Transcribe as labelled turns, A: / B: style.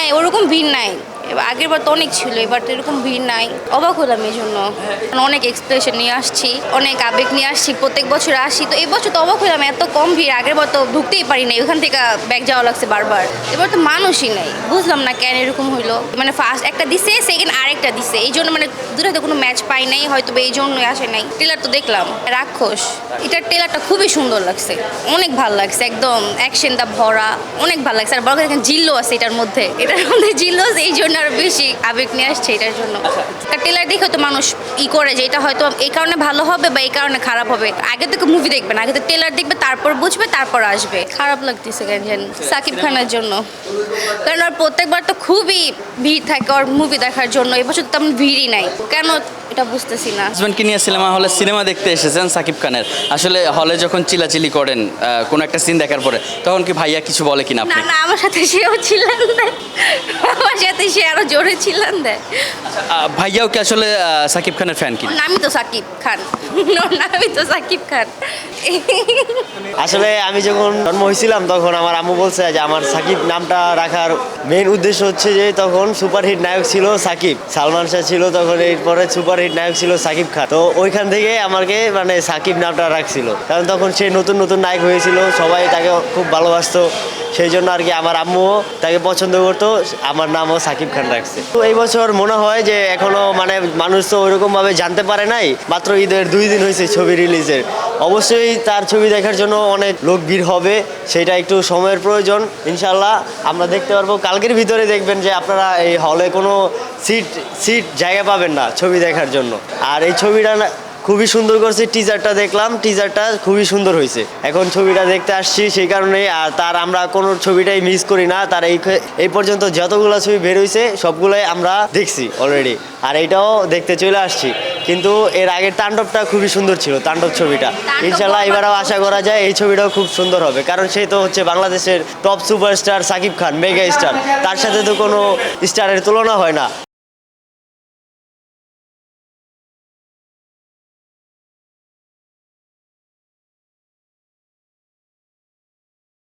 A: নাই, ওরকম ভিড় নাই। এবার আগের বার তো অনেক ছিল, এবার তো এরকম ভিড় নাই। অবাক হলাম এই জন্য। অনেক এক্সপ্রেশন নিয়ে আসছি, অনেক আবেগ নিয়ে আসছি, প্রত্যেক বছর আসি। তো এই বছর তো অবাক হলাম, এত কম ভিড়। আগের বার তো ঢুকতেই পারি নাই, ওখান থেকে ব্যাগ যাওয়া লাগছে বারবার। এবার তো মানুষই নেই, বুঝলাম না কেন এরকম হইলো। মানে ফার্স্ট একটা দিছে, সেকেন্ড আরেকটা দিছে, এই জন্য মানে দুটাতে কোনো ম্যাচ পাই নাই, হয়তো এই জন্যই আসে নাই। ট্রেলার তো দেখলাম, রাক্ষস, এটার ট্রেলারটা খুবই সুন্দর লাগছে, অনেক ভালো লাগছে, একদম অ্যাকশন দা ভরা, অনেক ভালো লাগছে। আর বড় কথা জিল্লো আছে এটার মধ্যে জিল্লো আছে, এই জন্য আরো বেশি আবেগ নিয়ে আসছে এটার জন্য। ট্রেলার দেখে তো মানুষ করে যে এটা হয়তো এই কারণে ভালো হবে বা এই কারণে খারাপ হবে। আগে থেকে মুভি দেখবে না, আগে তো ট্রেলার দেখবে, তারপর বুঝবে, তারপর আসবে। খারাপ লাগতেছে কেন জানি সাকিব খানের জন্য, কারণ ওর প্রত্যেকবার তো খুবই ভিড় থাকে ওর মুভি দেখার জন্য। এবছর তো তেমন ভিড়ই নাই, কেন এটা বুঝতেছি না।
B: হাজব্যান্ডকে নিয়ে সিনেমা হলে সিনেমা দেখতে এসেছেন সাকিব খানের। আসলে হলে যখন চিলাচিলি করেন কোন একটা সিন দেখার পরে, তখন কি ভাইয়া কিছু বলে কিনা
A: না
B: আপনি?
A: না, আমার সাথে সেও ছিলেন দেয়, আমার সাথে সে আরো জোরে ছিলেন দেয়।
B: ভাইয়াও কি আসলে সাকিব খানের ফ্যান কিনা?
A: নামই তো সাকিব খান, ওর নামই তো সাকিব খান।
C: আসলে আমি যখন জন্ম হয়েছিলাম তখন আমার আম্মু বলছে যে আমার সাকিব নামটা রাখার মেইন উদ্দেশ্য হচ্ছে যে তখন সুপারহিট নায়ক ছিল সাকিব, সালমান শাহ ছিল তখন, এরপরে সুপারহিট নায়ক ছিল সাকিব খান। তো ওইখান থেকে আমাকে মানে সাকিব নামটা রাখছিল, কারণ তখন সে নতুন নতুন নায়ক হয়েছিল, সবাই তাকে খুব ভালোবাসতো, সেই জন্য আর কি আমার আম্মুও তাকে পছন্দ করতো, আমার নামও সাকিব খান রাখছে। তো এই বছর মনে হয় যে এখনো মানে মানুষ তো ওইরকমভাবে জানতে পারে নাই, মাত্র ঈদের 2 দিন হয়েছে ছবি রিলিজের। অবশ্যই তার ছবি দেখার জন্য অনেক লোক ভিড় হবে, সেটা একটু সময়ের প্রয়োজন। ইনশাল্লাহ আমরা দেখতে পারবো, কালকের ভিতরে দেখবেন যে আপনারা এই হলে কোনো সিট জায়গা পাবেন না ছবি দেখার জন্য। আর এই ছবিটা খুবই সুন্দর করছে, টিজারটা দেখলাম, টিজারটা খুবই সুন্দর হয়েছে। এখন ছবিটা দেখতে আসছি সেই কারণে, আর তার আমরা কোনো ছবিটাই মিস করি না। তার এই পর্যন্ত যতগুলো ছবি বের হয়েছে সবগুলোই আমরা দেখছি অলরেডি, আর এইটাও দেখতে চলে আসছি। কিন্তু এর আগের তাণ্ডবটা খুবই সুন্দর ছিল, তাণ্ডব ছবিটা। ইনশাল্লাহ এবারও আশা করা যায় এই ছবিটাও খুব সুন্দর হবে, কারণ সে তো হচ্ছে বাংলাদেশের top superstar Shakib Khan, mega star, তার সাথে তো কোনো স্টারের তুলনা হয় না।